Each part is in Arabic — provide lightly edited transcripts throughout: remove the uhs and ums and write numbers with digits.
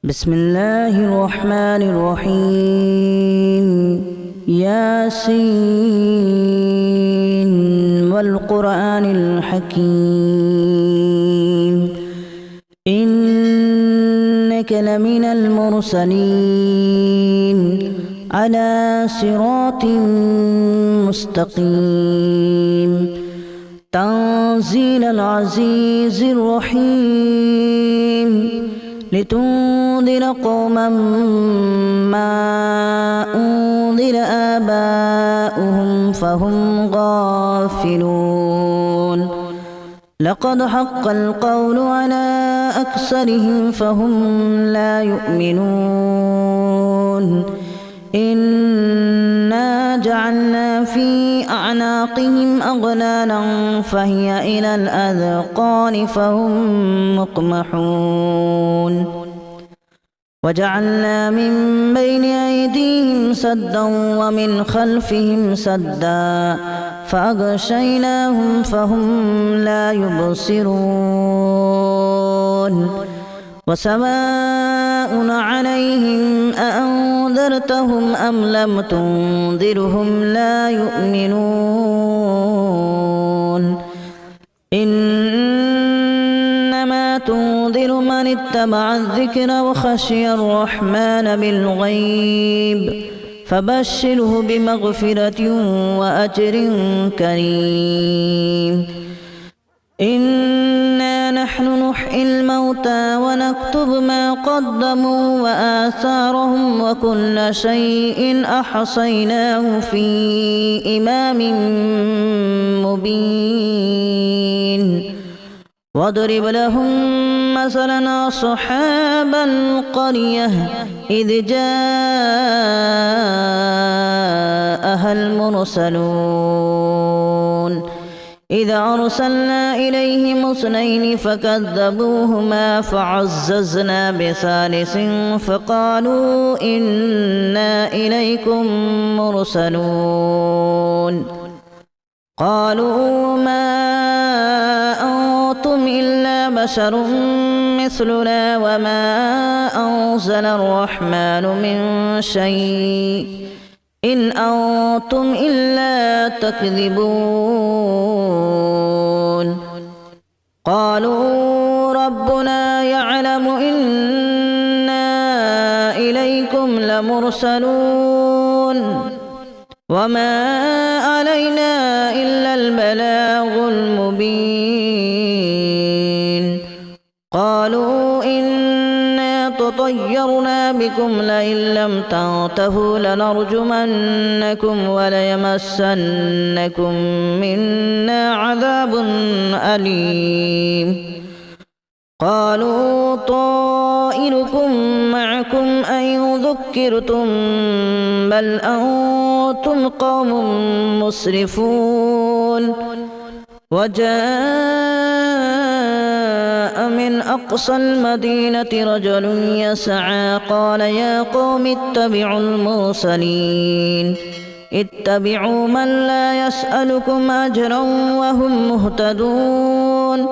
بسم الله الرحمن الرحيم ياسين والقرآن الحكيم إنك لمن المرسلين على صراط مستقيم تنزيل العزيز الرحيم لتنذر قوما ما أنذر آباؤهم فهم غافلون لقد حق القول على أكثرهم فهم لا يؤمنون إنا جعلنا في أعناقهم أغلالا فهي إلى الأذقان فهم مقمحون وجعلنا من بين أيديهم سدا ومن خلفهم سدا فأغشيناهم فهم لا يبصرون وسواء عليهم أأنذرتهم أم لم تنذرهم لا يؤمنون إنما تنذر من اتبع الذكر وخشي الرحمن بالغيب فبشره بمغفرة وأجر كريم إنا نحن نحيي الموتى ونكتب ما قدموا وآثارهم وكل شيء أحصيناه في إمام مبين واضرب لهم مثلا أصحاب القرية إذ جاءها المرسلون إذا أرسلنا إليهم اثنين فكذبوهما فعززنا بثالث فقالوا إنا إليكم مرسلون قالوا ما أنتم إلا بشر مثلنا وما أنزل الرحمن من شيء إن أنتم إلا تكذبون قالوا ربنا يعلم إنا إليكم لمرسلون وما علينا إلا البلاغ المبين قالوا إنا تطيرنا بكم لئن لم تنتهوا لنرجمنكم وليمسنكم منا عذاب أليم قالوا طائركم معكم أن ذكرتم بل أنتم قوم مسرفون وجاء من أقصى المدينة رجل يسعى قال يا قوم اتبعوا المرسلين اتبعوا من لا يسألكم أجرا وهم مهتدون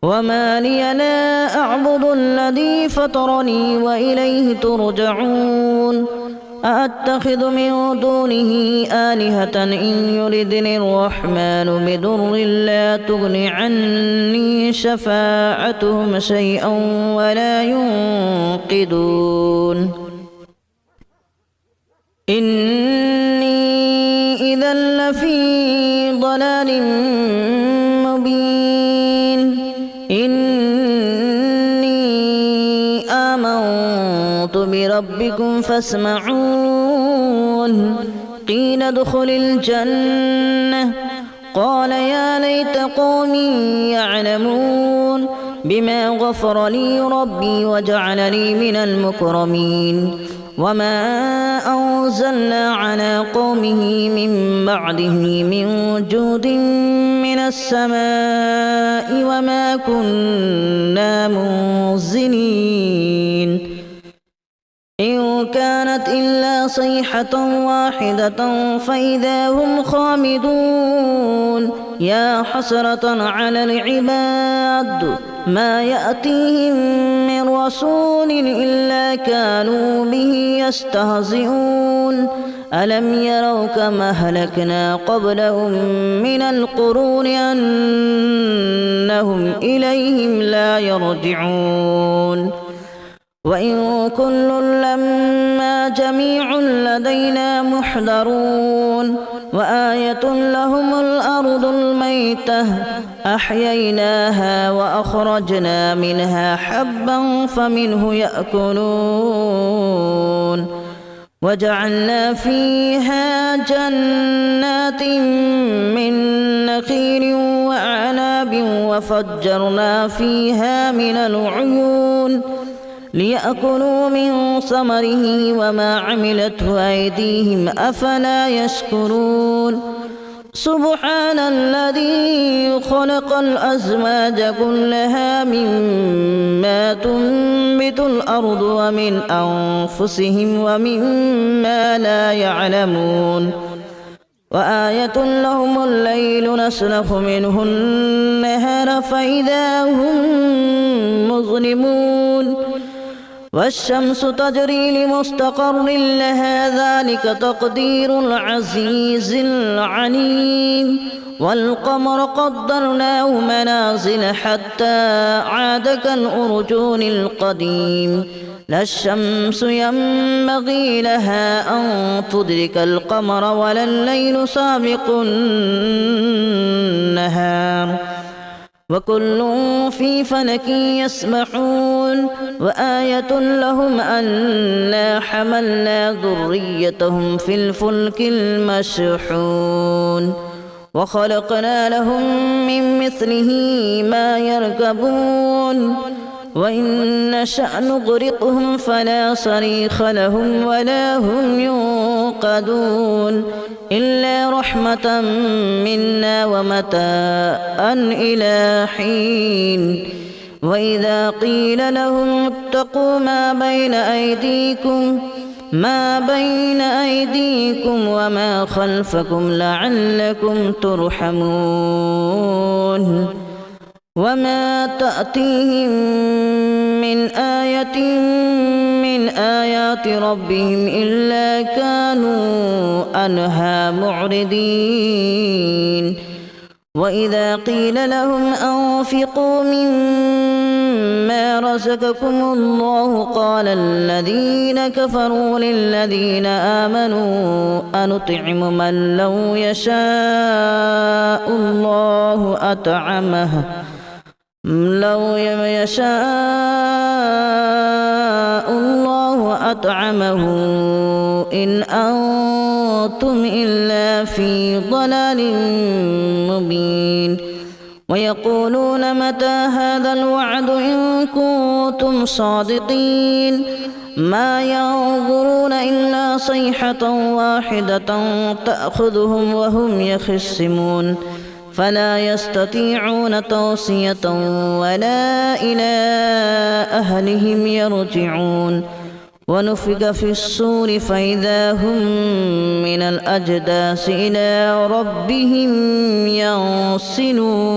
وما لي لا أعبد الذي فطرني وإليه ترجعون أأتخذ من دونه آلهة إن يردني الرحمن بضر لا تغن عني شفاعتهم شيئا ولا ينقذون إني إذا لفي ضلال مبين إني آمنت بربكم فاسمعون قيل ادخل الجنة قال يا ليت قومي يعلمون بما غفر لي ربي وجعلني من المكرمين وما أنزلنا على قومه من بعده من جود من السماء وما كنا منزلين إن كانت إلا صيحة واحدة فإذا هم خامدون يا حسرة على العباد ما يأتيهم من من رسول إلا كانوا به يستهزئون ألم يروا كما أهلكنا قبلهم من القرون أنهم إليهم لا يرجعون وإن كل لما جميع لدينا محضرون وآية لهم الأرض الميتة أحييناها وأخرجنا منها حبا فمنه يأكلون وجعلنا فيها جنات من نخيل وأعناب وفجرنا فيها من العيون ليأكلوا من ثمره وما عملته أيديهم أفلا يشكرون سبحان الذي خلق الأزواج كلها مما تنبت الأرض ومن أنفسهم ومما لا يعلمون وآية لهم الليل نسلخ منه النهار فإذا هم مظلمون والشمس تجري لمستقر لها ذلك تقدير العزيز العليم والقمر قدرناه منازل حتى عاد كالأرجون القديم لا الشمس ينبغي لها أن تدرك القمر ولا الليل سابق النهار وكل في فلك يسبحون وآية لهم أنا حملنا ذريتهم في الفلك المشحون وخلقنا لهم من مثله ما يركبون وإن نشأ نغرقهم فلا صريخ لهم ولا هم ينقذون إلا رحمة منا ومتاعا إلى حين وإذا قيل لهم اتقوا ما بين أيديكم وما خلفكم لعلكم ترحمون وما تأتيهم من آية من آيات ربهم إلا كانوا عنها معرضين وإذا قيل لهم أنفقوا مما رزقكم الله قال الذين كفروا للذين آمنوا أنطعم من لو يشاء الله أطعمه إن أنتم إلا في ضلال مبين ويقولون متى هذا الوعد إن كنتم صادقين ما ينظرون إلا صيحة واحدة تأخذهم وهم يخصمون فلا يستطيعون توصية ولا إلى أهلهم يرجعون ونفخ في الصور فإذا هم من الأجداث إلى ربهم ينسلون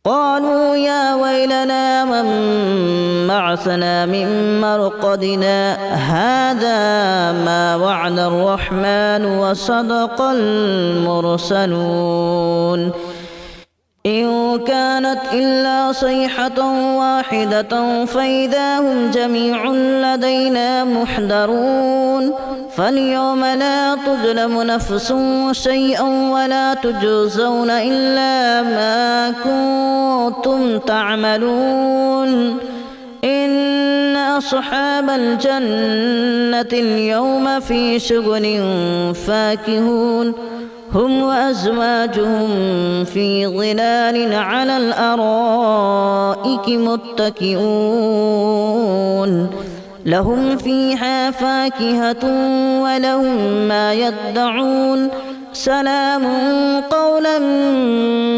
قالوا يا ويلنا من بعثنا من مرقدنا هذا ما وعد الرحمن وصدق المرسلون إن كانت إلا صيحة واحدة فإذا هم جميع لدينا محضرون فاليوم لا تظلم نفس شيئا ولا تجزون إلا ما كنتم تعملون إن أصحاب الجنة اليوم في شغل فاكهون هم وأزواجهم في ظلال على الأرائك متكئون لهم فيها فاكهة ولهم ما يدعون سلام قولا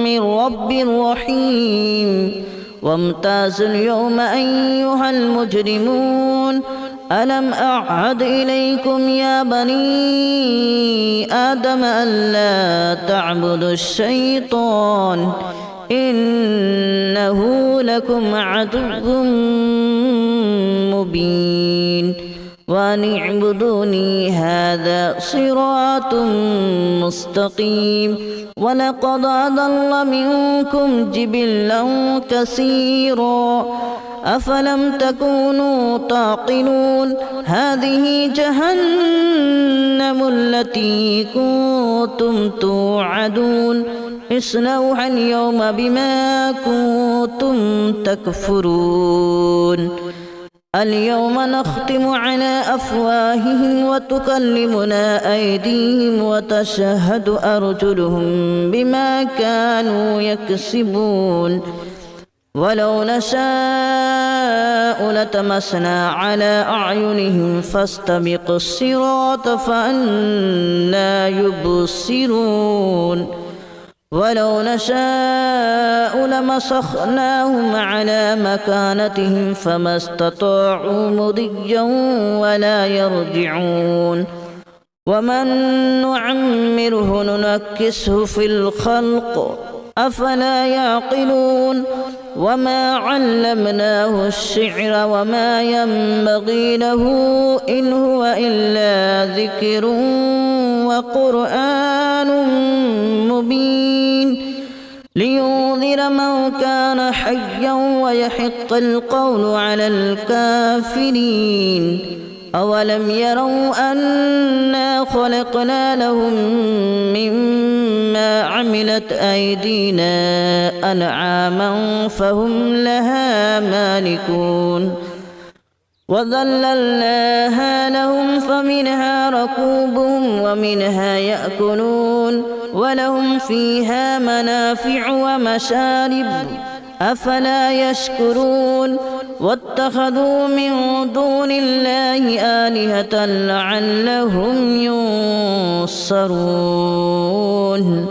من رب رحيم وامتازوا اليوم أيها المجرمون ألم أعهد إليكم يا بني آدم ألا تعبدوا الشيطان إنه لكم عدو مبين وأن اعبدوني هذا صراط مستقيم ولقد أضل منكم جبلا كثيرا أفلم تكونوا تعقلون هذه جهنم التي كنتم توعدون اصلوها اليوم بما كنتم تكفرون اليوم نختم على أفواههم وتكلمنا أيديهم وتشهد أرجلهم بما كانوا يكسبون ولو نشاء لتمسنا على أعينهم فاستبقوا الصراط فأنى يبصرون ولو نشاء لمسخناهم على مكانتهم فما استطاعوا مضيا ولا يرجعون ومن نعمره ننكسه في الخلق أفلا يعقلون وما علمناه الشعر وما ينبغي له إن هو إلا ذكر وقرآن مبين لينذر من كان حيا ويحق القول على الكافرين أولم يروا أنا خلقنا لهم مما عملت أيدينا أنعاما فهم لها مالكون وذللناها لهم فمنها ركوبهم ومنها يأكلون ولهم فيها منافع ومشارب أفلا يشكرون واتخذوا من دون الله آلهة لعلهم ينصرون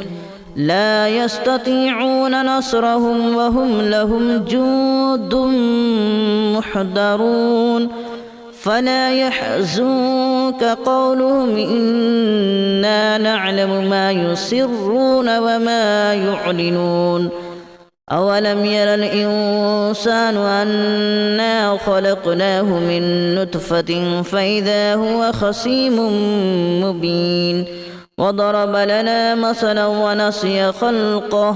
لا يستطيعون نصرهم وهم لهم جند محضرون فلا يحزنك قولهم إنا نعلم ما يسرون وما يعلنون أولم ير الإنسان أنا خلقناه من نطفة فإذا هو خصيم مبين وضرب لنا مثلا ونسي خلقه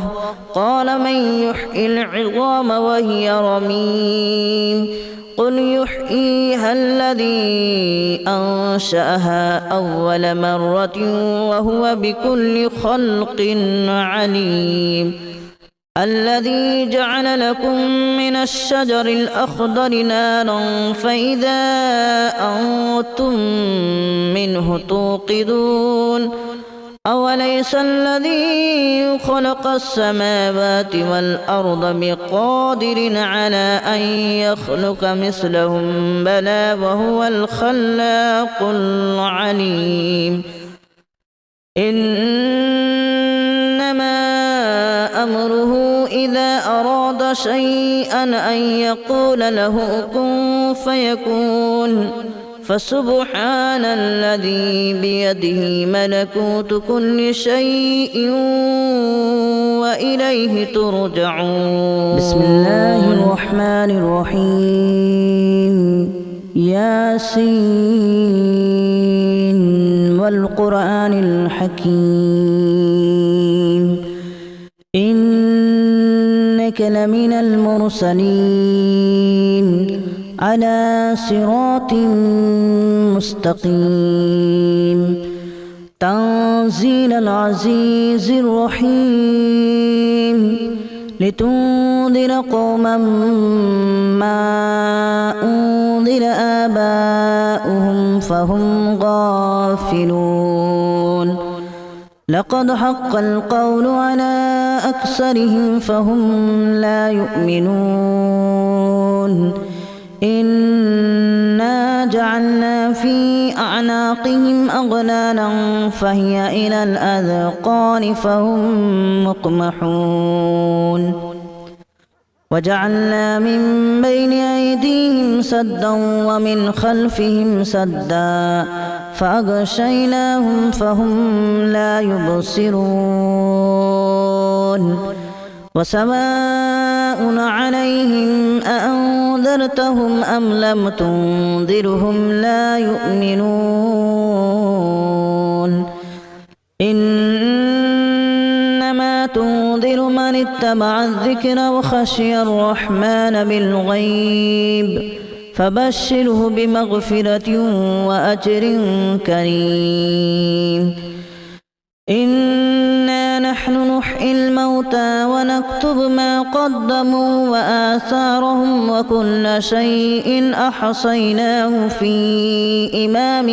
قال من يحيي العظام وهي رميم قل يحييها الذي أنشأها أول مرة وهو بكل خلق عليم الذي جعل لكم من الشجر الأخضر نارا فإذا أنتم منه توقدون أوليس الذي خلق السماوات والأرض بقادر على أن يخلق مثلهم بلى وهو الخلاق العليم إنما أمره إذا أراد شيئا أن يقول له كن فيكون فسبحان الذي بيده ملكوت كل شيء وإليه ترجعون بسم الله الرحمن الرحيم ياسين والقرآن الحكيم إنك لمن المرسلين على صراط مستقيم تنزيل العزيز الرحيم لتنذر قوما ما أنذر آباؤهم فهم غافلون لقد حق القول على أكثرهم فهم لا يؤمنون إنا جعلنا في أعناقهم أغلالا فهي إلى الأذقان فهم مقمحون وجعلنا من بين أيديهم سدا ومن خلفهم سدا فأغشيناهم فهم لا يبصرون وسواء عليهم أأنذرتهم أم لم تنذرهم لا يؤمنون إنما تنذر من اتبع الذكر وخشي الرحمن بالغيب فبشره بمغفرة وأجر كريم إنا نحن نحيي الموتى ونكتب ما قدموا وآثارهم وكل شيء أحصيناه في إمام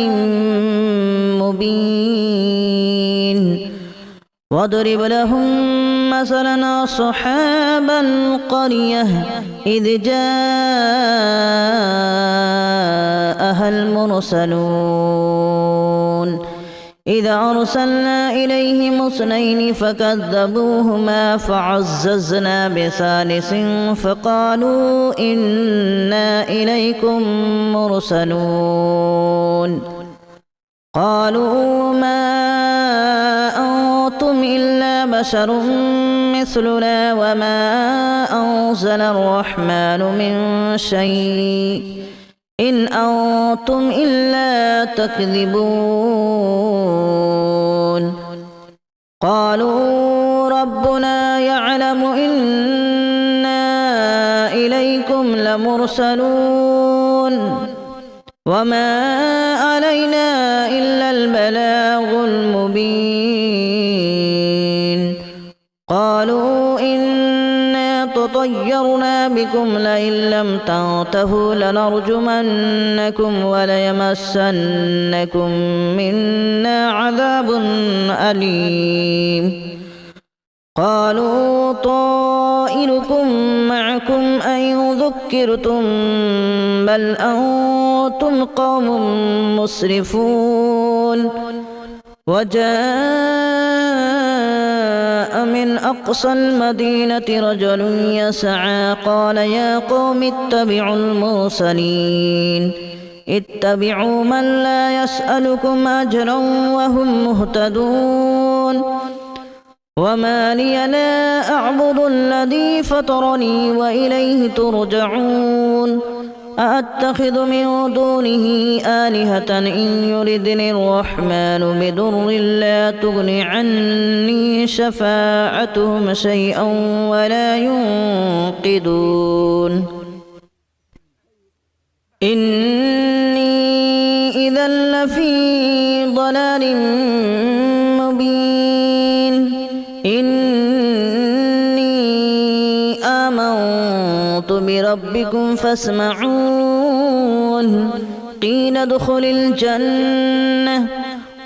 مبين واضرب لهم مثلا أصحاب القرية إذ جاءها المرسلون إذا أرسلنا إليهم اثنين فكذبوهما فعززنا بثالث فقالوا إنا إليكم مرسلون قالوا ما أنتم إلا بشر مثلنا وما أنزل الرحمن من شيء إن أنتم إلا تكذبون قالوا ربنا يعلم إنا إليكم لمرسلون وما علينا إلا البلاغ المبين قالوا إنا تطيرنا بكم لئن لم تنتهوا لنرجمنكم وليمسنكم منا عذاب أليم قالوا طائركم معكم أن ذكرتم بل أنتم قوم مسرفون وجاء من أقصى المدينة رجل يسعى قال يا قوم اتبعوا المرسلين اتبعوا من لا يسألكم أجرا وهم مهتدون وما لي لا أعبد الذي فطرني وإليه ترجعون أأتخذ من دونه آلهة إن يردني الرحمن بضر لا تغن عني شفاعتهم شيئا ولا ينقذون إني إذا لفي ضلال مبين إني آمنت بربكم فاسمعون قيل ادخل الجنة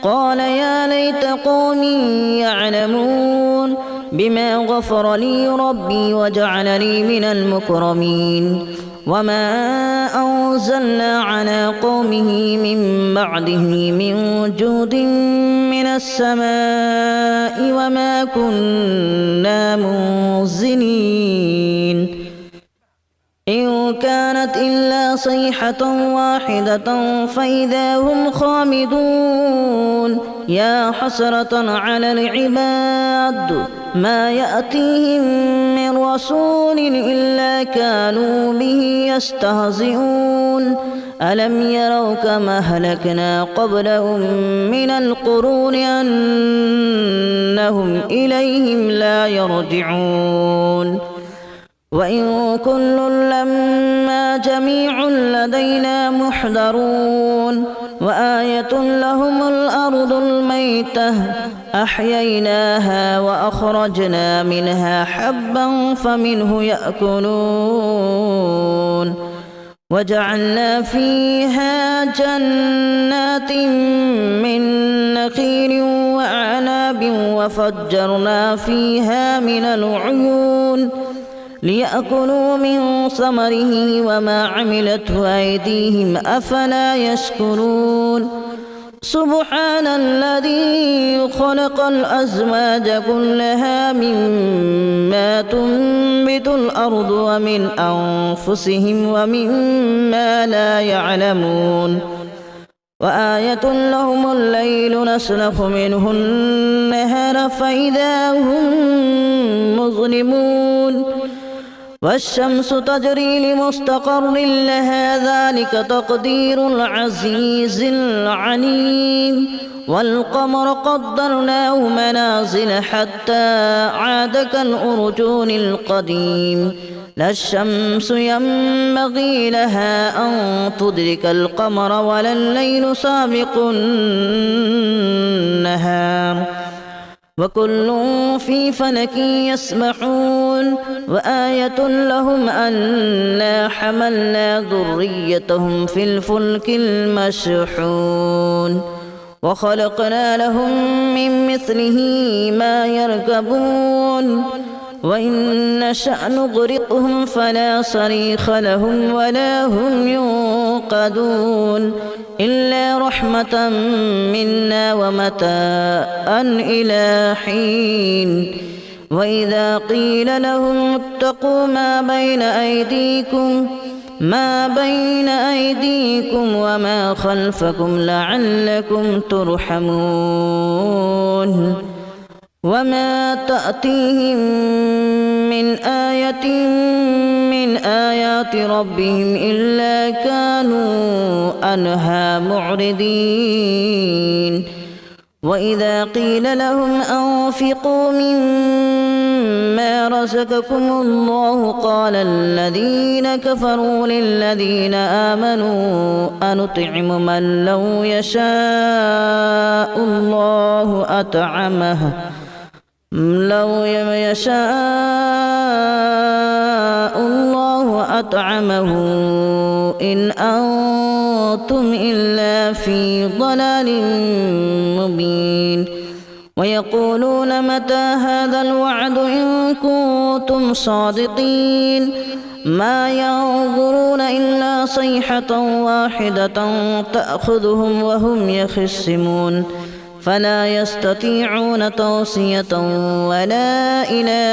قال يا ليت قومي يعلمون بما غفر لي ربي وجعلني من المكرمين وما أنزلنا على قومه من بعده من جود من السماء وما كنا منزلين إن كانت إلا صيحة واحدة فإذا هم خامدون يا حسرة على العباد ما يأتيهم من رسول إلا كانوا به يستهزئون ألم يروا كما أهلكنا قبلهم من القرون أنهم إليهم لا يرجعون وإن كل لما جميع لدينا محضرون وآية لهم الأرض الميتة أحييناها وأخرجنا منها حبا فمنه يأكلون وجعلنا فيها جنات من نخيل وأعناب وفجرنا فيها من العيون ليأكلوا من ثمره وما عملته أيديهم أفلا يشكرون سبحان الذي خلق الأزواج كلها مما تنبت الأرض ومن أنفسهم ومما لا يعلمون وآية لهم الليل نسلخ منه النهار فإذا هم مظلمون والشمس تجري لمستقر لها ذلك تقدير العزيز العليم والقمر قدرناه منازل حتى عاد كالأرجون القديم لا الشمس ينبغي لها أن تدرك القمر ولا الليل سابق النهار وكل في فلك يسبحون وآية لهم أنا حملنا ذريتهم في الفلك المشحون وخلقنا لهم من مثله ما يركبون وإن نشأ نغرقهم فلا صريخ لهم ولا هم ينقذون إلا رحمة منا ومتاعا إلى حين وإذا قيل لهم اتقوا ما بين أيديكم وما خلفكم لعلكم ترحمون وما تأتيهم من آية من آيات ربهم إلا كانوا عنها معرضين وإذا قيل لهم أنفقوا مما رزقكم الله قال الذين كفروا للذين آمنوا أنطعم من لو يشاء الله أطعمه إن أنتم إلا في ضلال مبين ويقولون متى هذا الوعد إن كنتم صادقين ما ينظرون إلا صيحة واحدة تأخذهم وهم يخصمون فلا يستطيعون توصية ولا إلى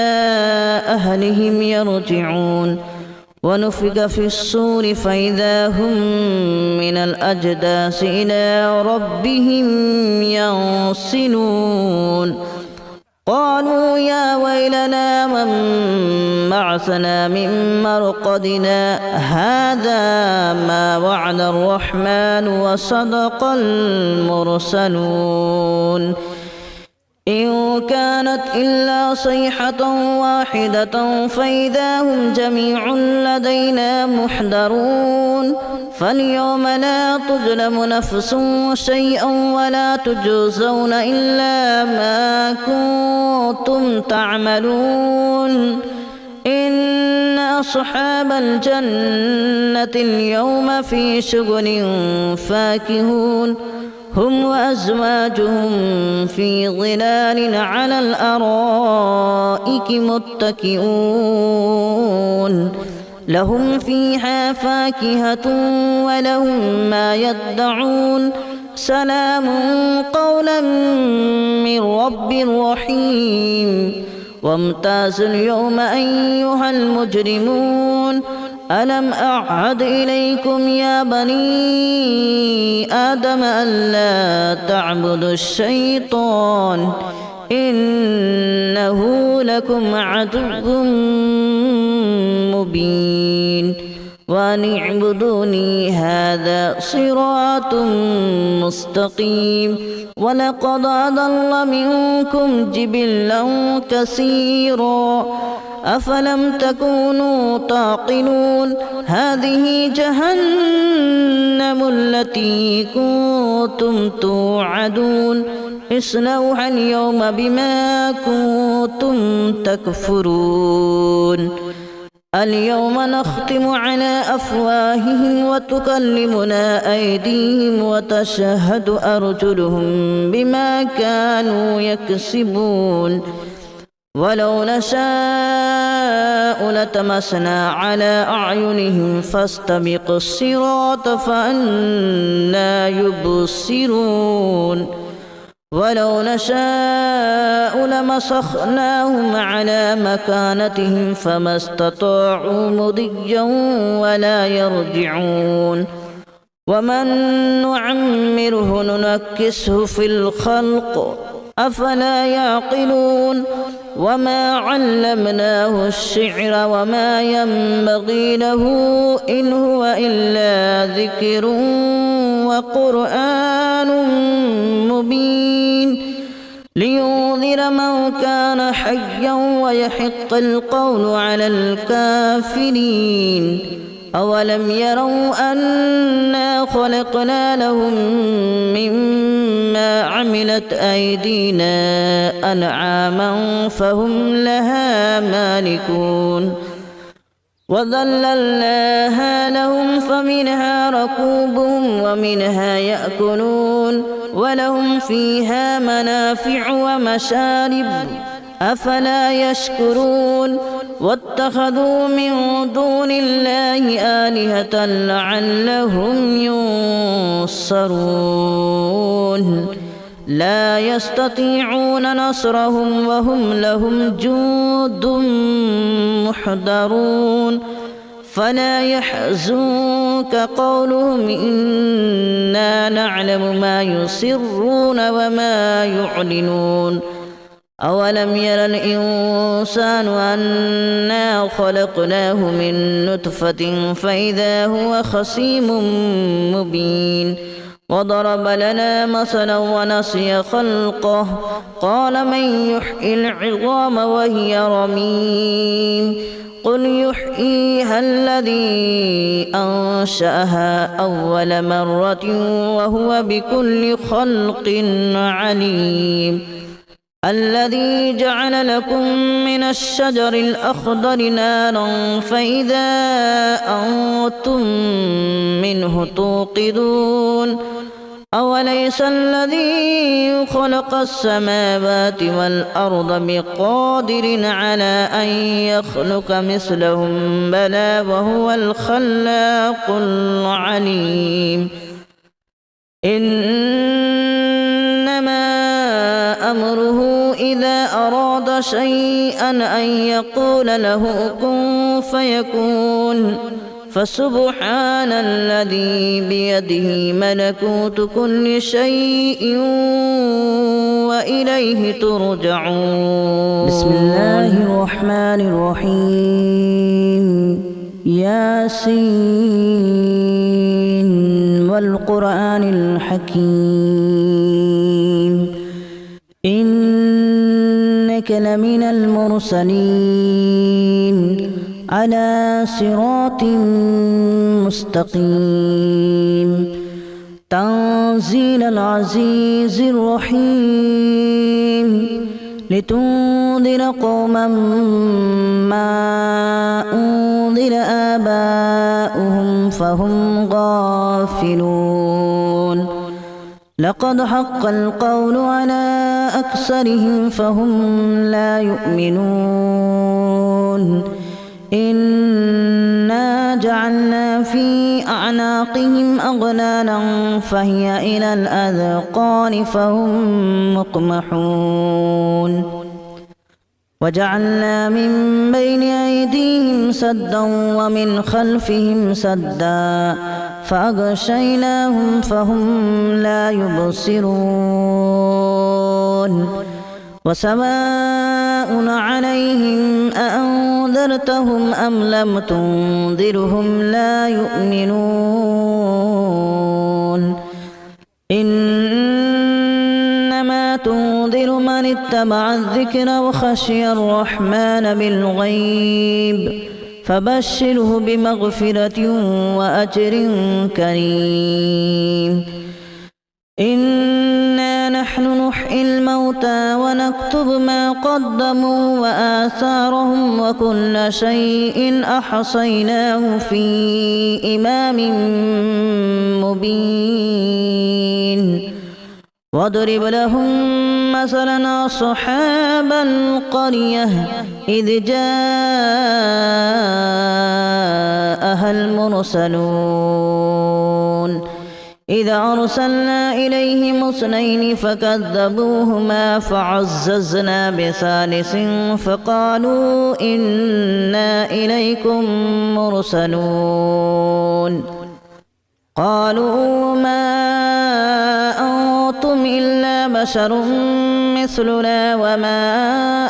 أهلهم يرجعون ونفخ في الصور فإذا هم من الأجداث إلى ربهم ينسلون قالوا يا ويلنا من بعثنا من مرقدنا هذا ما وعد الرحمن وصدق المرسلون إن كانت إلا صيحة واحدة فإذا هم جميع لدينا محضرون فاليوم لا تظلم نفس شيئا ولا تجزون إلا ما كنتم تعملون إن أصحاب الجنة اليوم في شغل فاكهون هم وأزواجهم في ظلال على الأرائك متكئون لهم فيها فاكهة ولهم ما يدعون سلام قولا من رب رحيم وامتازوا اليوم أيها المجرمون ألم أعهد إليكم يا بني آدم ألا تعبدوا الشيطان إنه لكم عدو مبين وأن اعبدوني هذا صراط مستقيم ولقد أضل منكم جبلا كثيرا أفلم تكونوا تعقلون هذه جهنم التي كنتم توعدون اصلوها اليوم بما كنتم تكفرون اليوم نختم على أفواههم وتكلمنا أيديهم وتشهد أرجلهم بما كانوا يكسبون ولو نشاء لتمسنا على أعينهم فاستبقوا الصراط فأنى يبصرون ولو نشاء لمسخناهم على مكانتهم فما استطاعوا مضيا ولا يرجعون ومن نعمره ننكسه في الخلق أفلا يعقلون وما علمناه الشعر وما ينبغي له إن هو إلا ذكر وقرآن مبين لينذر من كان حيا ويحق القول على الكافرين أولم يروا أنا خلقنا لهم مما عملت أيدينا أنعاما فهم لها مالكون وذللناها لهم فمنها ركوبهم ومنها يأكلون ولهم فيها منافع ومشارب أفلا يشكرون واتخذوا من دون الله آلهة لعلهم ينصرون لا يستطيعون نصرهم وهم لهم جند محضرون فلا يحزنك قولهم إنا نعلم ما يسرون وما يعلنون أولم ير الإنسان أنا خلقناه من نطفة فإذا هو خصيم مبين وضرب لنا مثلا ونسي خلقه قال من يحيي العظام وهي رميم قل يحييها الذي أنشأها أول مرة وهو بكل خلق عليم الذي جعل لكم من الشجر الأخضر نارا فإذا أنتم منه توقدون أوليس الذي خلق السماوات والأرض بقادر على أن يخلق مثلهم بلى وهو الخلاق العليم إنما أمره إذا أراد شيئا أن يقول له كن فيكون فسبحان الذي بيده ملكوت كل شيء وإليه ترجعون بسم الله الرحمن الرحيم ياسين والقرآن الحكيم إنك لمن المرسلين على صراط مستقيم تنزيل العزيز الرحيم لتنذر قوما ما أنذر آباؤهم فهم غافلون لقد حق القول على أكثرهم فهم لا يؤمنون إنا جعلنا في أعناقهم أغلالا فهي إلى الأذقان فهم مقمحون وجعلنا من بين أيديهم سدا ومن خلفهم سدا فأغشيناهم فهم لا يبصرون وسواء عليهم أأنذرتهم أم لم تنذرهم لا يؤمنون إنما تنذر من اتبع الذكر وخشي الرحمن بالغيب فبشره بمغفرة وأجر كريم إنا نحن نحيي الموتى ونكتب ما قدموا وآثارهم وكل شيء أحصيناه في إمام مبين واضرب لهم مثلا أصحاب القرية إذ جاءها المرسلون إذا أرسلنا إليهم اثنين فكذبوهما فعززنا بثالث فقالوا إنا إليكم مرسلون قالوا ما أنتم إلا بشر مثلنا وما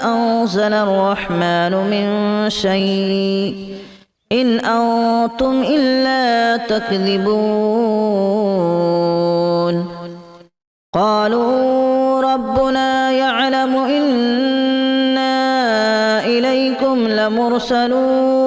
أنزل الرحمن من شيء إن أنتم إلا تكذبون قالوا ربنا يعلم إنا إليكم لمرسلون